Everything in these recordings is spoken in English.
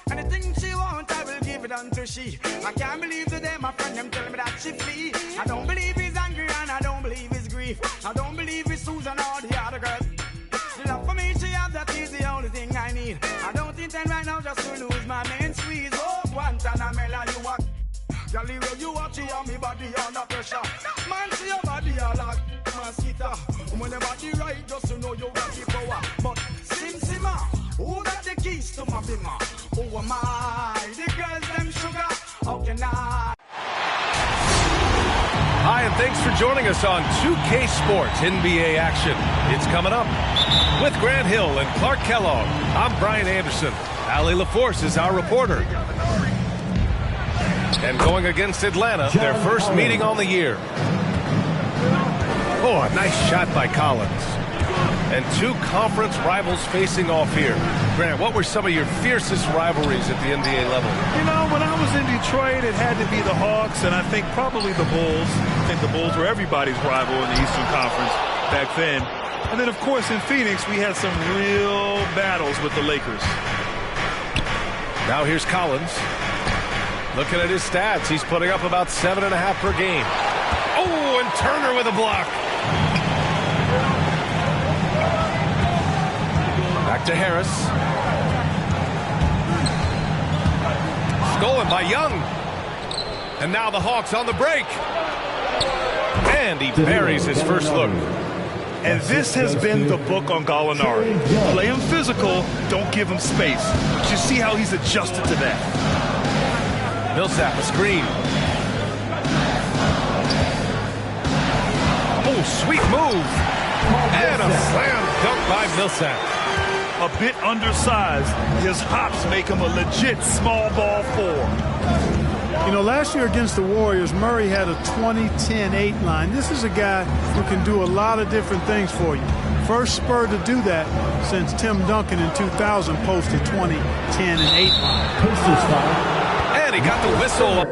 Anything she want, I will give it unto she. I can't believe today my friend them tell me that she flee. I don't believe he's angry and I don't believe he's grief. I don't believe it's Susan or the other girl. The love for me she have, that is the only thing I need. I don't intend right now just to lose my main squeeze. Oh, Guantanamela, you want Galileo, you watch it on me body under pressure. Man, see your body a like mosquito. When the body right, just to know you got the power. But Sim Simma, who got the keys to my bimmer? Who am I? The girls, them sugar. How can I? Hi, and thanks for joining us on 2K Sports NBA action. It's coming up. With Grant Hill and Clark Kellogg, I'm Brian Anderson. Allie LaForce is our reporter. And going against Atlanta, their first meeting on the year. Oh, a nice shot by Collins. And two conference rivals facing off here. Grant, what were some of your fiercest rivalries at the NBA level? You know, when I was in Detroit, it had to be the Hawks, and I think probably the Bulls. I think the Bulls were everybody's rival in the Eastern Conference back then. And then, of course, in Phoenix, we had some real battles with the Lakers. Now here's Collins. Looking at his stats, he's putting up about 7.5 per game. Oh, and Turner with a block. Back to Harris. Stolen by Young. And now the Hawks on the break. And he buries his first look. And this has been the book on Gallinari. Play him physical, don't give him space. But you see how he's adjusted to that. Millsap a screen. Oh, sweet move. And a slam dunk by Millsap. A bit undersized. His hops make him a legit small ball four. You know, last year against the Warriors, Murray had a 20-10-8 line. This is a guy who can do a lot of different things for you. First Spur to do that since Tim Duncan in 2000 posted 20-10-8 line. And he got the whistle.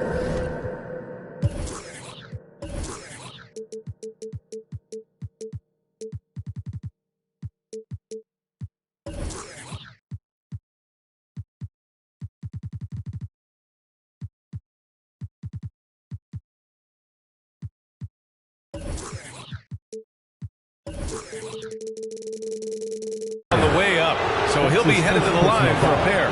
On the way up, so he'll be headed to the line for a pair.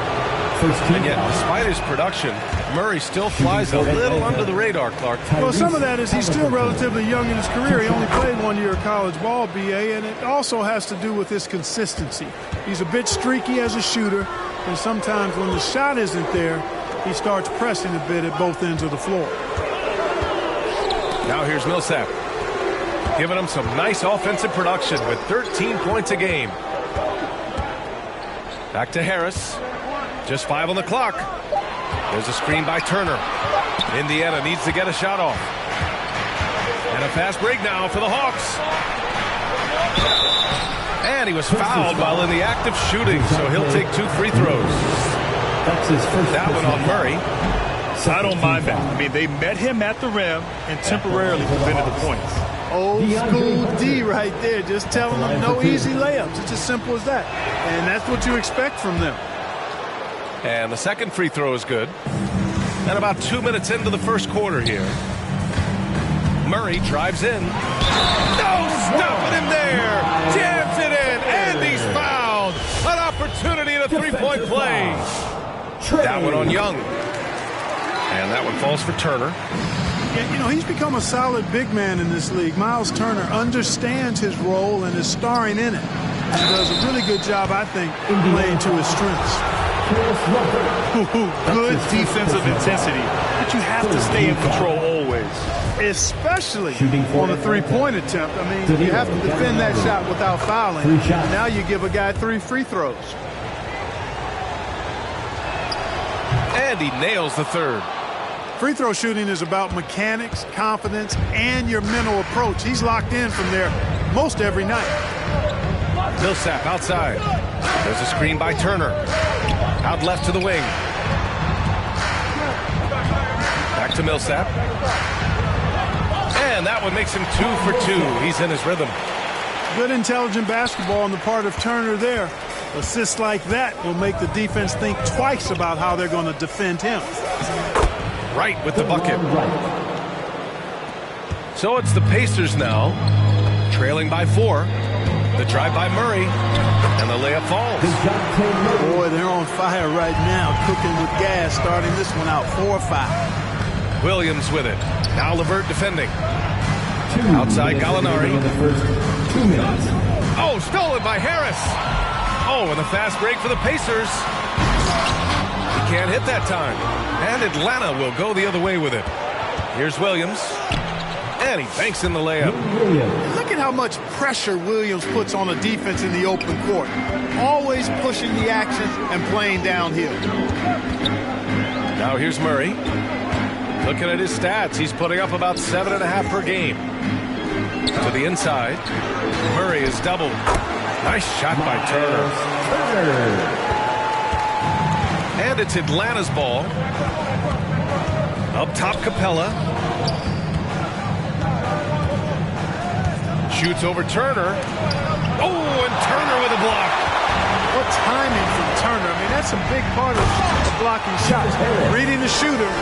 And yet, despite his production, Murray still flies a little under the radar, Clark. Well, some of that is he's still relatively young in his career. He only played 1 year of college ball, BA, and it also has to do with his consistency. He's a bit streaky as a shooter, and sometimes when the shot isn't there, he starts pressing a bit at both ends of the floor. Now here's Millsap, giving him some nice offensive production with 13 points a game. Back to Harris. Just 5 on the clock. There's a screen by Turner. Indiana needs to get a shot off. And a fast break now for the Hawks. And he was fouled while in the act of shooting, so he'll take 2 free throws. That one on Murray. I don't mind that. I mean, they met him at the rim and temporarily prevented the points. Old school D right there, just telling them no easy layups. It's as simple as that. And that's what you expect from them. And the second free throw is good. And about 2 minutes into the first quarter here. Murray drives in. No, stopping him there. Jams it in, and he's fouled. An opportunity in a three-point play. That one on Young. And that one falls for Turner. Yeah, you know, he's become a solid big man in this league. Miles Turner understands his role and is starring in it. He does a really good job, I think, playing to his strengths. Good defensive intensity, but you have to stay in control always. Especially on a three-point attempt. I mean, you have to defend that shot without fouling. Now you give a guy 3 free throws. And he nails the third. Free throw shooting is about mechanics, confidence, and your mental approach. He's locked in from there most every night. Millsap outside. There's a screen by Turner. Out left to the wing. Back to Millsap. And that one makes him 2 for 2. He's in his rhythm. Good intelligent basketball on the part of Turner there. Assists like that will make the defense think twice about how they're going to defend him. Right with the bucket. So it's the Pacers now, trailing by 4. The drive by Murray, and the layup falls. Boy, they're on fire right now, cooking with gas, starting this one out 4-5. Williams with it. Now LeVert defending. Outside Gallinari. Oh, stolen by Harris. Oh, and a fast break for the Pacers. He can't hit that time. And Atlanta will go the other way with it. Here's Williams. And he banks in the layup. Look at how much pressure Williams puts on a defense in the open court. Always pushing the action and playing downhill. Now here's Murray. Looking at his stats, he's putting up about 7.5 per game. To the inside. Murray is doubled. Nice shot by Turner. And it's Atlanta's ball. Up top, Capella. Shoots over Turner. Oh, and Turner with a block. What timing from Turner. I mean, that's a big part of blocking shots. Reading the shooter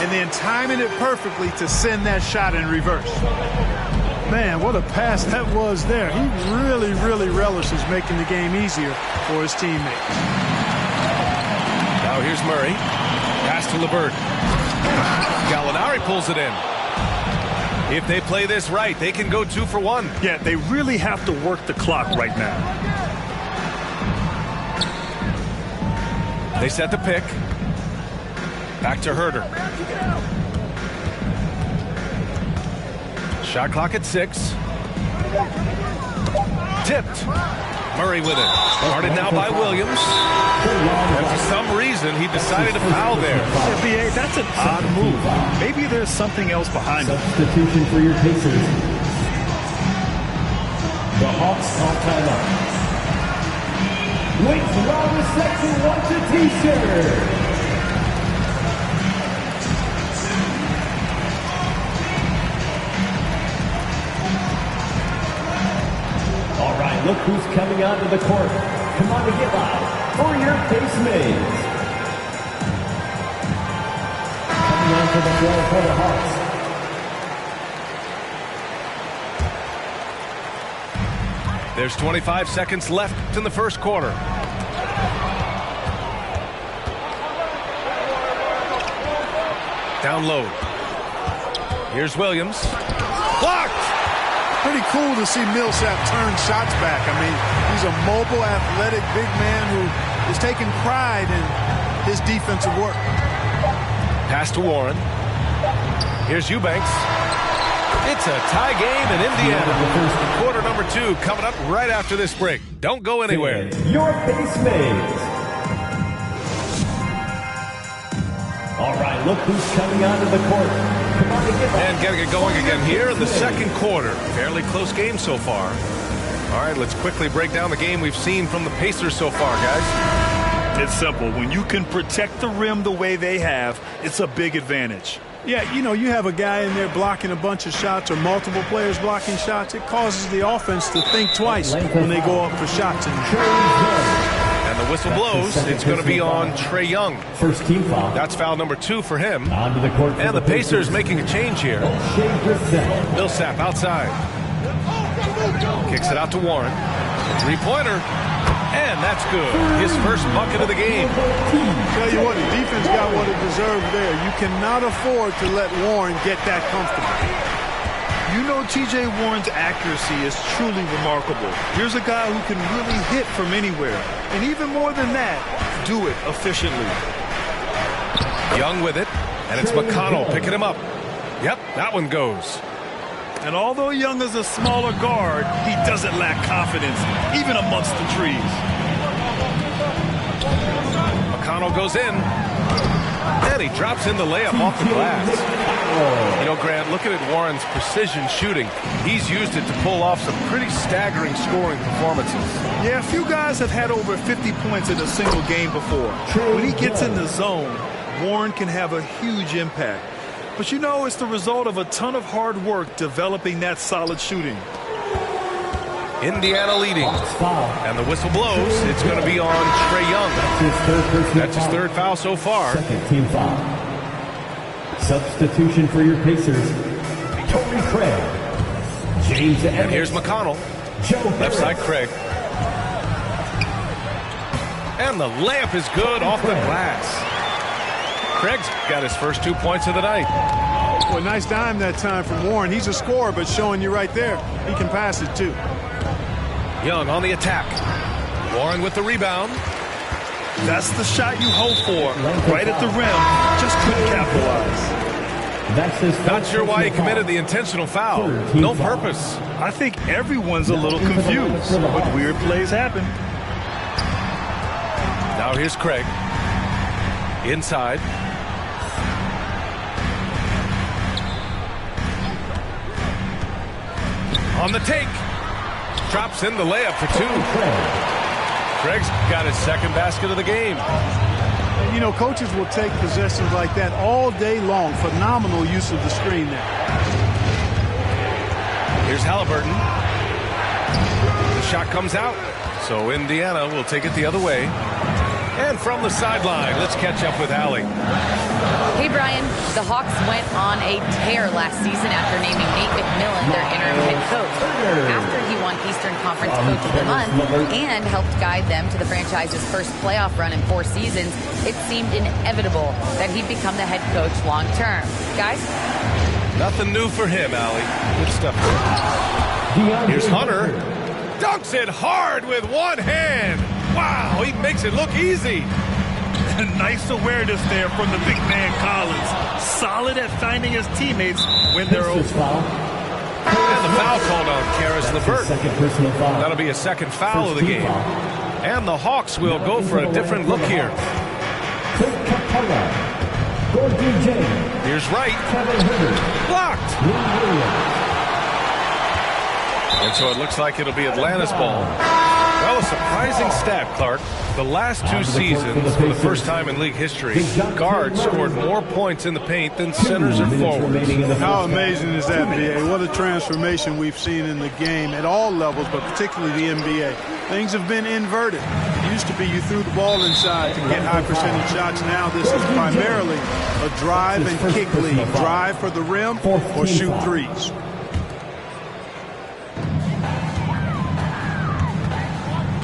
and then timing it perfectly to send that shot in reverse. Man, what a pass that was there. He really, really relishes making the game easier for his teammates. Now here's Murray. Pass to LeVert. Gallinari pulls it in. If they play this right, they can go 2 for 1. Yeah, they really have to work the clock right now. They set the pick. Back to Herter. Shot clock at 6. Tipped. Murray with it. Guarded now by Williams. And for some reason, he decided to foul there. Yeah, B.A., that's an odd move. Maybe there's something else behind it. Substitution for your Pacers. The Hawks on timeout. Wait, round the section, watch a t-shirt. All right, look who's coming onto the court. Come on to get live for your Pace Mates. Coming onto the floor for the Hawks. There's 25 seconds left in the first quarter. Down low. Here's Williams. Blocked! Pretty cool to see Millsap turn shots back. I mean, he's a mobile, athletic, big man who is taking pride in his defensive work. Pass to Warren. Here's Eubanks. It's a tie game in Indiana. Quarter number 2 coming up right after this break. Don't go anywhere. Your Pace Mates. All right, look who's coming onto the court. Come on to get and getting it going again here in the second quarter. Fairly close game so far. All right, let's quickly break down the game we've seen from the Pacers so far, guys. It's simple. When you can protect the rim the way they have, it's a big advantage. Yeah, you know, you have a guy in there blocking a bunch of shots or multiple players blocking shots. It causes the offense to think twice when they go up for shots. And the whistle blows. It's going to be on Trae Young. First team foul. That's foul number 2 for him. Onto the court. And the Pacers making a change here. Millsap outside. Kicks it out to Warren. Three-pointer. And that's good. His first bucket of the game. Tell you what, the defense got what it deserved there. You cannot afford to let Warren get that comfortable. You know T.J. Warren's accuracy is truly remarkable. Here's a guy who can really hit from anywhere. And even more than that, do it efficiently. Young with it. And it's McConnell picking him up. Yep, that one goes. And although Young is a smaller guard, he doesn't lack confidence, even amongst the trees. McConnell goes in. And he drops in the layup off the glass. You know, Grant, looking at Warren's precision shooting, he's used it to pull off some pretty staggering scoring performances. Yeah, a few guys have had over 50 points in a single game before. When he gets in the zone, Warren can have a huge impact. But you know, it's the result of a ton of hard work developing that solid shooting. Indiana leading. Foul. And the whistle blows. It's going to be on Trae Young. That's his third foul so far. Second team foul. Substitution for your Pacers. Torrey Craig. James Evans. And here's McConnell. Joe Left side, Craig. And the layup is good off the glass. Craig's got his first 2 points of the night. Well, nice dime that time from Warren. He's a scorer, but showing you right there, he can pass it too. Young on the attack. Warren with the rebound. That's the shot you hope for. Right at the rim. Just couldn't capitalize. That's his Not sure why he committed the intentional foul. No purpose. I think everyone's a little confused, but weird plays happen. Now here's Craig. Inside. On the take. Drops in the layup for two. Craig's got his second basket of the game. You know, coaches will take possessions like that all day long. Phenomenal use of the screen there. Here's Halliburton. The shot comes out. So Indiana will take it the other way. And from the sideline, let's catch up with Allie. Hey, Brian. The Hawks went on a tear last season after naming Nate McMillan their interim head coach. After he won Eastern Conference Coach of the Month and helped guide them to the franchise's first playoff run in 4 seasons, it seemed inevitable that he'd become the head coach long term. Guys? Nothing new for him, Allie. Good stuff. Here's Hunter. Dunks it hard with one hand. Wow, he makes it look easy. Nice awareness there from the big man Collins. Solid at finding his teammates when they're open. And the foul called on Karis LeVert. That'll be a second foul of the game. And the Hawks will go for a different look here. Here's Wright. Blocked. And so it looks like it'll be Atlanta's ball. Well, a surprising stat, Clark. The last 2 seasons, for the first time in league history, guards scored more points in the paint than centers or forwards. How amazing is that, BA? What a transformation we've seen in the game at all levels, but particularly the NBA. Things have been inverted. It used to be you threw the ball inside to get high percentage shots. Now this is primarily a drive and kick league. Drive for the rim or shoot threes.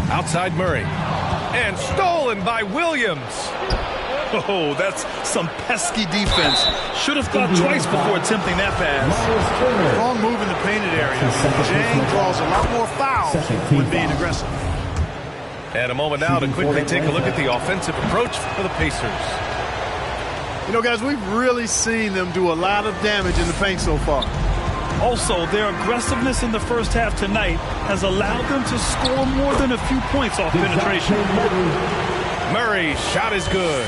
Outside Murray. And stolen by Williams. Oh, that's some pesky defense. Should have thought twice before attempting that pass. Wrong move in the painted area. Jang draws a lot more fouls when being aggressive. And a moment now to quickly take a look at the offensive approach for the Pacers. You know, guys, we've really seen them do a lot of damage in the paint so far. Also, their aggressiveness in the first half tonight has allowed them to score more than a few points off penetration. Murray's shot is good.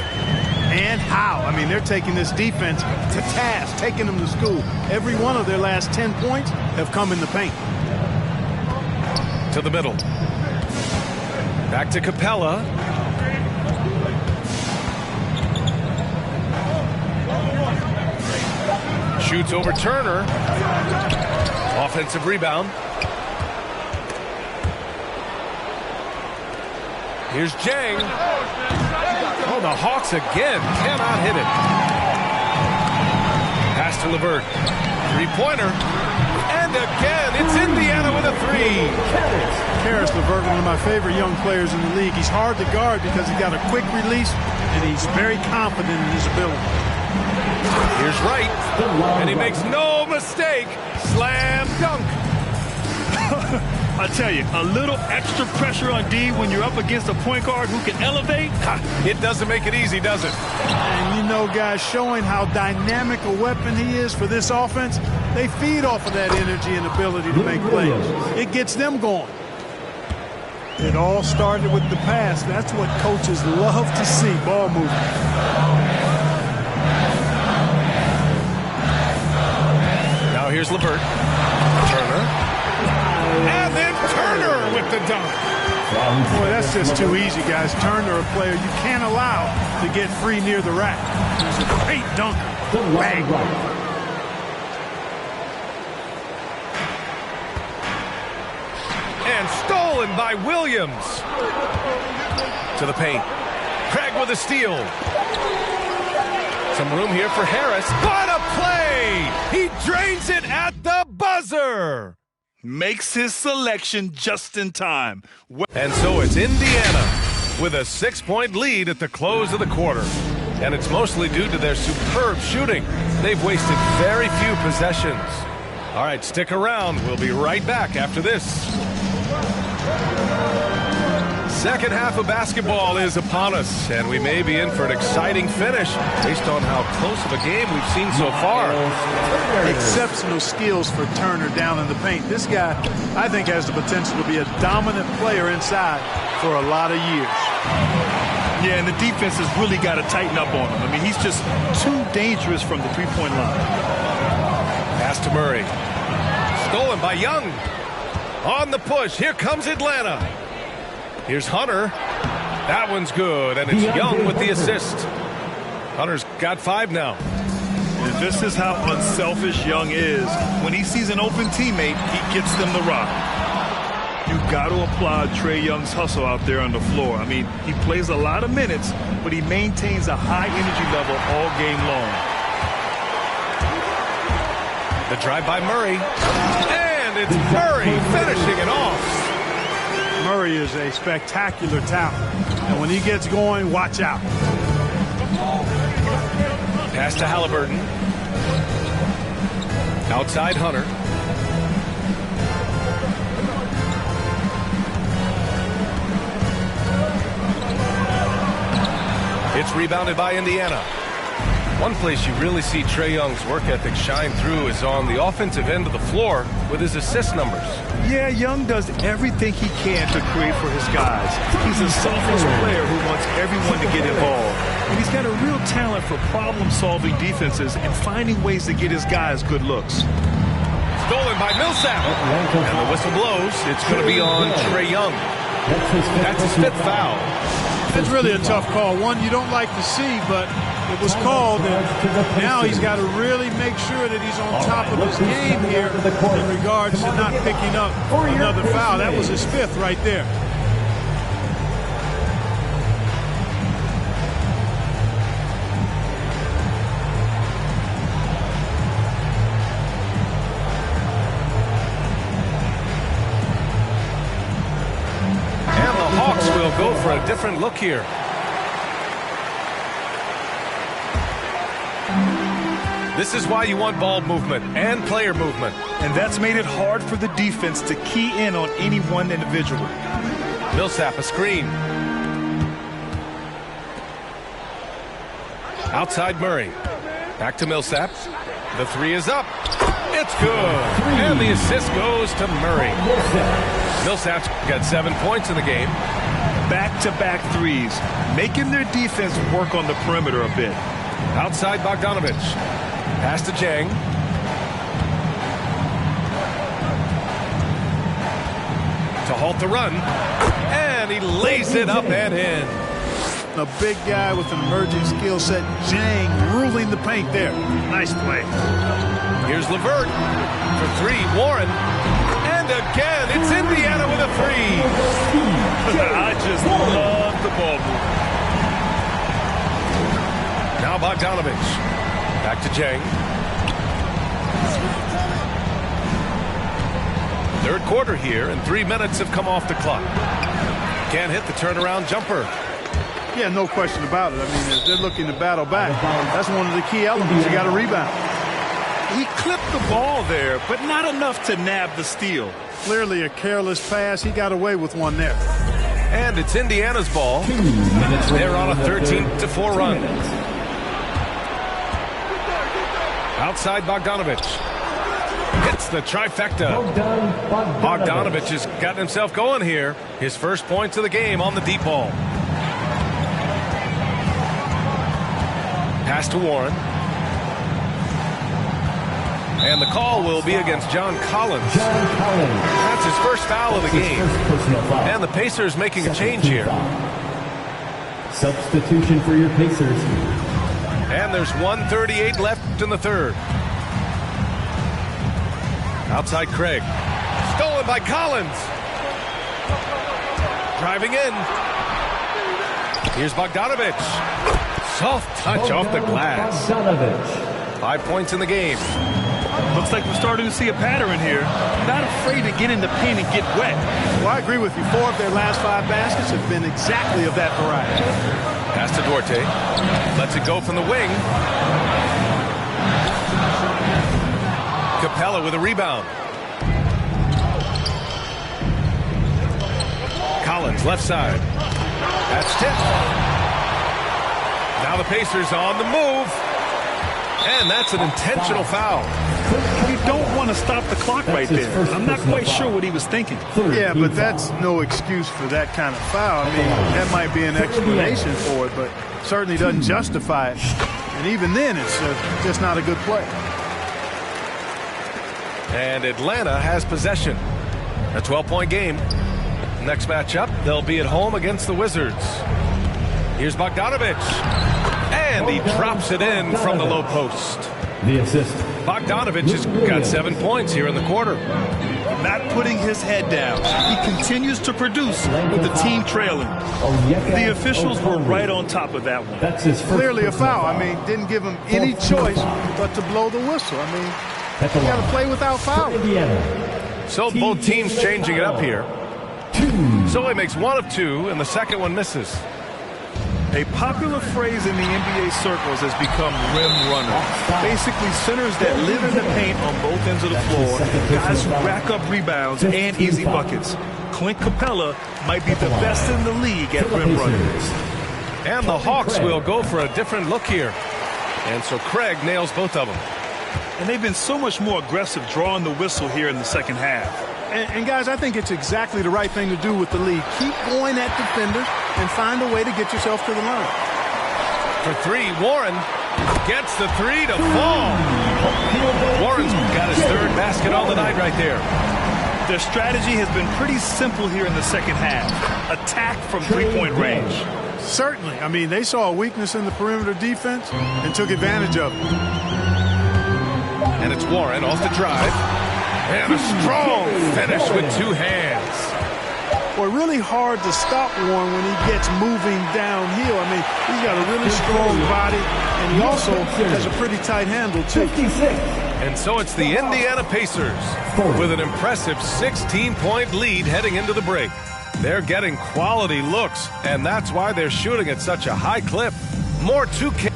And how? I mean, they're taking this defense to task, taking them to school. Every one of their last 10 points have come in the paint. To the middle. Back to Capella. Shoots over Turner. Offensive rebound. Here's Jang. Oh, the Hawks again cannot hit it. Pass to LeVert. Three-pointer. And again, it's Indiana with a three. Karis LeVert, one of my favorite young players in the league. He's hard to guard because he's got a quick release, and he's very confident in his ability. Here's Wright, and he makes no mistake. Slam dunk. I tell you, a little extra pressure on D when you're up against a point guard who can elevate. It doesn't make it easy, does it? And you know, guys, showing how dynamic a weapon he is for this offense, they feed off of that energy and ability to make plays. It gets them going. It all started with the pass. That's what coaches love to see, ball movement. Here's LeVert. Turner. And then Turner with the dunk. Boy, that's just too easy, guys. Turner, a player you can't allow to get free near the rack. He's a great dunker. Bang. And stolen by Williams. To the paint. Craig with a steal. Some room here for Harris. What a play! He drains it at the buzzer. Makes his selection just in time. And so it's Indiana with a 6-point lead at the close of the quarter. And it's mostly due to their superb shooting. They've wasted very few possessions. All right, stick around. We'll be right back after this. Second half of basketball is upon us, and we may be in for an exciting finish based on how close of a game we've seen so far. Exceptional skills for Turner down in the paint. This guy, I think, has the potential to be a dominant player inside for a lot of years. Yeah, and the defense has really got to tighten up on him. I mean, he's just too dangerous from the three-point line. Pass to Murray. Stolen by Young. On the push. Here comes Atlanta. Here's Hunter. That one's good, and it's Young with the assist. Hunter's got 5 now. And this is how unselfish Young is. When he sees an open teammate, he gets them the rock. You've got to applaud Trae Young's hustle out there on the floor. I mean, he plays a lot of minutes, but he maintains a high energy level all game long. The drive by Murray. And it's Murray finishing it off. Murray is a spectacular talent. And when he gets going, watch out. Pass to Halliburton. Outside Hunter. It's rebounded by Indiana. One place you really see Trae Young's work ethic shine through is on the offensive end of the floor with his assist numbers. Yeah, Young does everything he can to create for his guys. He's a selfless player who wants everyone to get involved. And he's got a real talent for problem-solving defenses and finding ways to get his guys good looks. Stolen by Millsap. And the whistle blows. It's going to be on Trae Young. That's his 5th foul. It's really a tough call. One you don't like to see, but it was called, and now he's got to really make sure that he's on top of his game here in regards to not picking up another foul. That was his 5th right there. Will go for a different look here. This is why you want ball movement and player movement. And that's made it hard for the defense to key in on any one individual. Millsap a screen. Outside Murray. Back to Millsap. The 3 is up. It's good. And the assist goes to Murray. Millsap's got 7 points in the game. Back-to-back threes, making their defense work on the perimeter a bit. Outside Bogdanovich. Pass to Jang. To halt the run. And he lays it up and in. A big guy with an emerging skill set. Jang ruling the paint there. Nice play. Here's LeVert for 3. Warren. And again, it's Indiana with a 3. I just love the ball movement. Now Bogdanovich. Back to Jang. 3rd quarter here, and 3 minutes have come off the clock. Can't hit the turnaround jumper. Yeah, no question about it. I mean, if they're looking to battle back, that's one of the key elements. You got to rebound. He clipped the ball there, but not enough to nab the steal. Clearly a careless pass. He got away with one there. And it's Indiana's ball. They're on a 13-4 run. Outside Bogdanovich. Hits the trifecta. Bogdanovich has gotten himself going here. His first points of the game on the deep ball. Pass to Warren. And the call will be against John Collins. That's his first foul of the game. And the Pacers making a change here. Substitution for your Pacers. And there's 1:38 left in the 3rd. Outside Craig. Stolen by Collins. Driving in. Here's Bogdanovic. Soft touch off the glass. 5 points in the game. Looks like we're starting to see a pattern here. Not afraid to get in the paint and get wet. Well, I agree with you. 4 of their last 5 baskets have been exactly of that variety. Pass to Duarte. Lets it go from the wing. Capella with a rebound. Collins, left side. That's tipped. Now the Pacers on the move. And that's an intentional foul. You don't want to stop the clock right there. I'm not quite sure what he was thinking. Yeah, but that's no excuse for that kind of foul. I mean, that might be an explanation for it, but certainly doesn't justify it. And even then, it's just not a good play. And Atlanta has possession. A 12-point game. Next matchup, they'll be at home against the Wizards. Here's Bogdanovic. And he drops it in from the low post. The assist. Bogdanovic has got 7 points here in the quarter. Not putting his head down. He continues to produce with the team trailing. The officials were right on top of that one. That's his first. Clearly a foul. I mean, didn't give him any choice but to blow the whistle. I mean, you got to play without fouling. So both teams changing it up here. Zoe makes 1 of 2, and the second one misses. A popular phrase in the NBA circles has become rim runner. Basically, centers that live in the paint on both ends of the floor, guys who rack up rebounds and easy buckets. Clint Capella might be the best in the league at rim running. And the Hawks will go for a different look here. And so Craig nails both of them. And they've been so much more aggressive drawing the whistle here in the second half. And guys, I think it's exactly the right thing to do with the league. Keep going at defenders and find a way to get yourself to the line. For 3, Warren gets the 3 to fall. Warren's got his 3rd basket on the night right there. Their strategy has been pretty simple here in the second half. Attack from 3-point range. Certainly. I mean, they saw a weakness in the perimeter defense and took advantage of it. And it's Warren off the drive. And a strong finish with 2 hands. Boy, really hard to stop Warren when he gets moving downhill. I mean, he's got a really strong body, and he also has a pretty tight handle, too. And so it's the Indiana Pacers with an impressive 16-point lead heading into the break. They're getting quality looks, and that's why they're shooting at such a high clip. More 2K.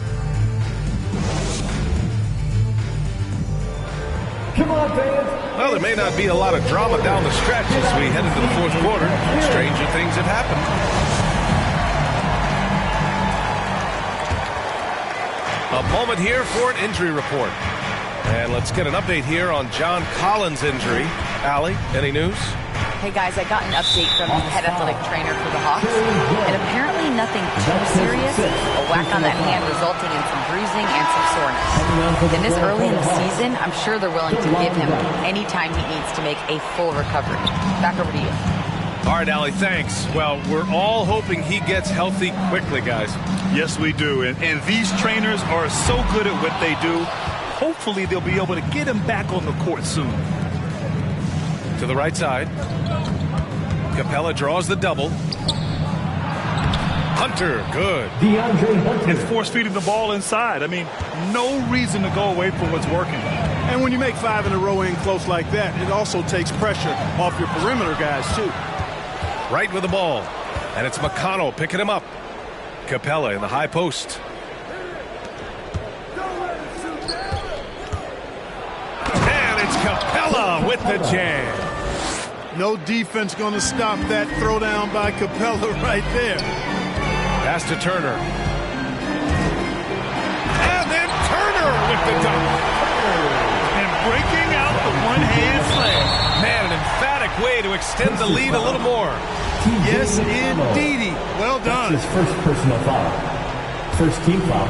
Come on, fans. Well, there may not be a lot of drama down the stretch as we head into the 4th quarter. Stranger things have happened. A moment here for an injury report. And let's get an update here on John Collins' injury. Allie, any news? Hey guys, I got an update from the head athletic trainer for the Hawks, and apparently nothing too serious. A whack on that hand resulting in some bruising and some soreness. And this early in the season, I'm sure they're willing to give him any time he needs to make a full recovery. Back over to you. All right, Allie, thanks. Well, we're all hoping he gets healthy quickly, guys. Yes, we do. And these trainers are so good at what they do. Hopefully, they'll be able to get him back on the court soon. To the right side. Capella draws the double. Hunter, good. And force-feeding the ball inside. I mean, no reason to go away from what's working. And when you make 5 in a row in close like that, it also takes pressure off your perimeter guys, too. Right with the ball. And it's McConnell picking him up. Capella in the high post. And it's Capella with the jam. No defense going to stop that throwdown by Capella right there. Pass to Turner. And then Turner with the dunk. And breaking out the one-hand slam. Man, an emphatic way to extend the lead a little more. Yes, indeedy. Well done. His first personal foul. First team foul.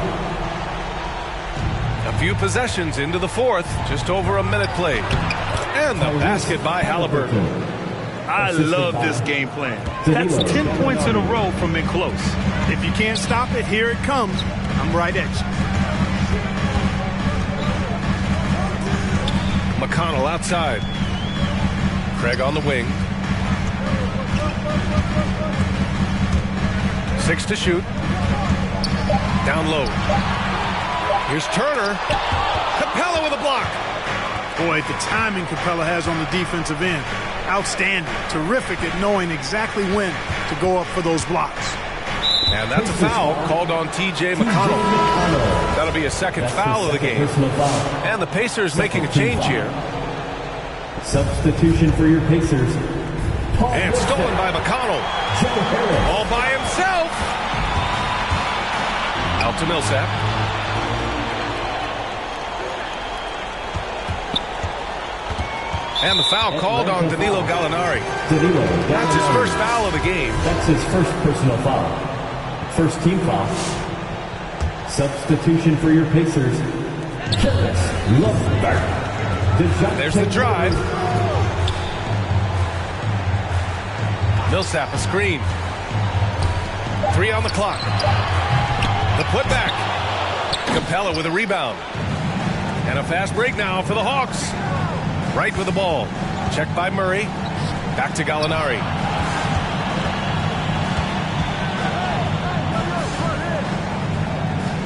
A few possessions into the 4th. Just over a minute played. And the basket by Halliburton. I love this game plan. That's 10 points in a row from in close. If you can't stop it, here it comes. I'm right at you. McConnell outside. Craig on the wing. 6 to shoot. Down low. Here's Turner. Capella with a block. Boy, the timing Capella has on the defensive end. Outstanding. Terrific at knowing exactly when to go up for those blocks. And that's a foul called on T.J. McConnell. That'll be a second foul of the game. And the Pacers making a change here. Substitution for your Pacers. And stolen by McConnell. All by himself. Out to Millsap. And the foul called on Danilo Gallinari. That's his first foul of the game. That's his first personal foul. First team foul. Substitution for your Pacers. There's the drive. Millsap a screen. 3 on the clock. The putback. Capella with a rebound. And a fast break now for the Hawks. Right with the ball. Checked by Murray. Back to Gallinari.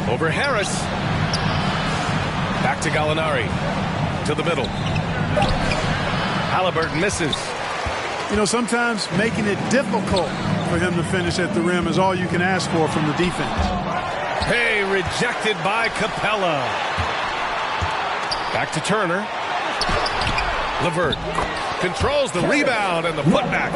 Over Harris. Back to Gallinari. To the middle. Halliburton misses. You know, sometimes making it difficult for him to finish at the rim is all you can ask for from the defense. Hey, rejected by Capella. Back to Turner. LeVert controls the rebound and the putback.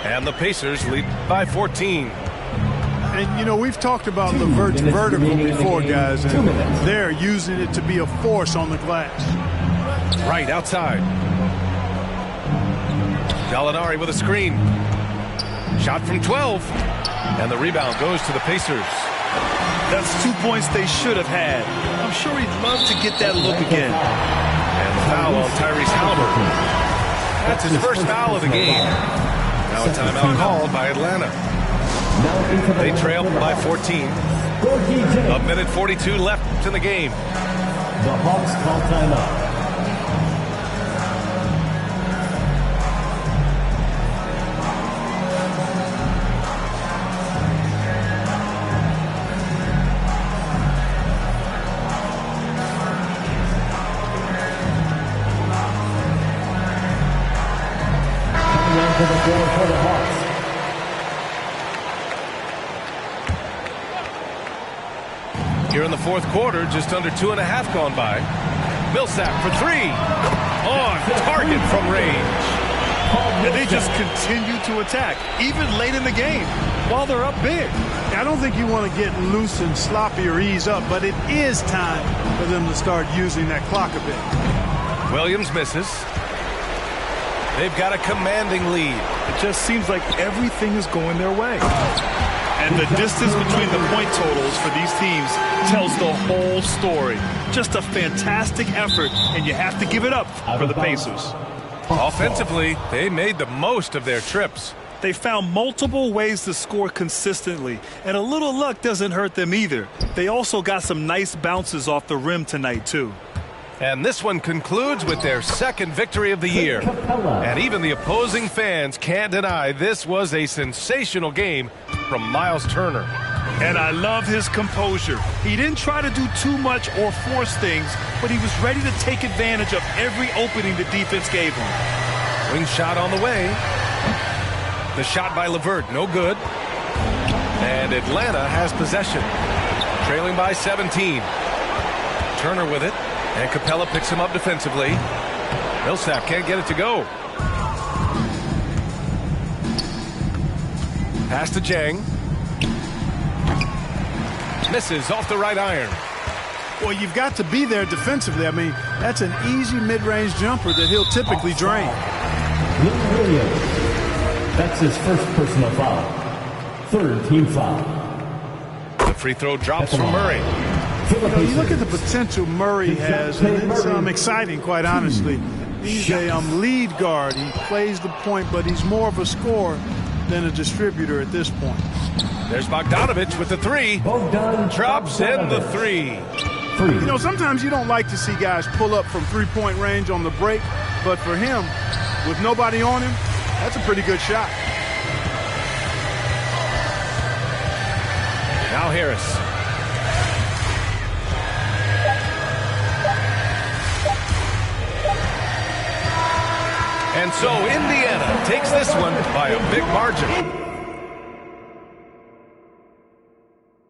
And the Pacers lead by 14. And, you know, we've talked about LeVert's vertical before, guys, and they're using it to be a force on the glass. Right outside. Gallinari with a screen. Shot from 12. And the rebound goes to the Pacers. That's 2 points they should have had. I'm sure he'd love to get that look again. And the foul on Tyrese Halliburton. That's his first foul of the game. Now a timeout called by Atlanta. They trail by 14. A minute 42 left in the game. The Hawks call timeout. To the floor for the Hawks. Here in the fourth quarter, just under 2.5 gone by. Millsap for 3. On target from range. And they just continue to attack, even late in the game, while they're up big. I don't think you want to get loose and sloppy or ease up, but it is time for them to start using that clock a bit. Williams misses. They've got a commanding lead. It just seems like everything is going their way. And the distance between the point totals for these teams tells the whole story. Just a fantastic effort, and you have to give it up for the Pacers. Offensively, they made the most of their trips. They found multiple ways to score consistently, and a little luck doesn't hurt them either. They also got some nice bounces off the rim tonight, too. And this one concludes with their second victory of the year. And even the opposing fans can't deny this was a sensational game from Miles Turner. And I love his composure. He didn't try to do too much or force things, but he was ready to take advantage of every opening the defense gave him. Wing shot on the way. The shot by LeVert, no good. And Atlanta has possession. Trailing by 17. Turner with it. And Capella picks him up defensively. Millsap can't get it to go. Pass to Jang. Misses off the right iron. Well, you've got to be there defensively. I mean, that's an easy mid-range jumper that he'll typically drain. Williams. That's his first personal foul. Third team foul. The free throw drops from Murray. You know, you look at the potential Murray has, and it's exciting, quite honestly. He's a lead guard. He plays the point, but he's more of a scorer than a distributor at this point. There's Bogdanovich with the 3. Drops in the 3. You know, sometimes you don't like to see guys pull up from three-point range on the break, but for him, with nobody on him, That's a pretty good shot. Now Harris. And so Indiana takes this one by a big margin.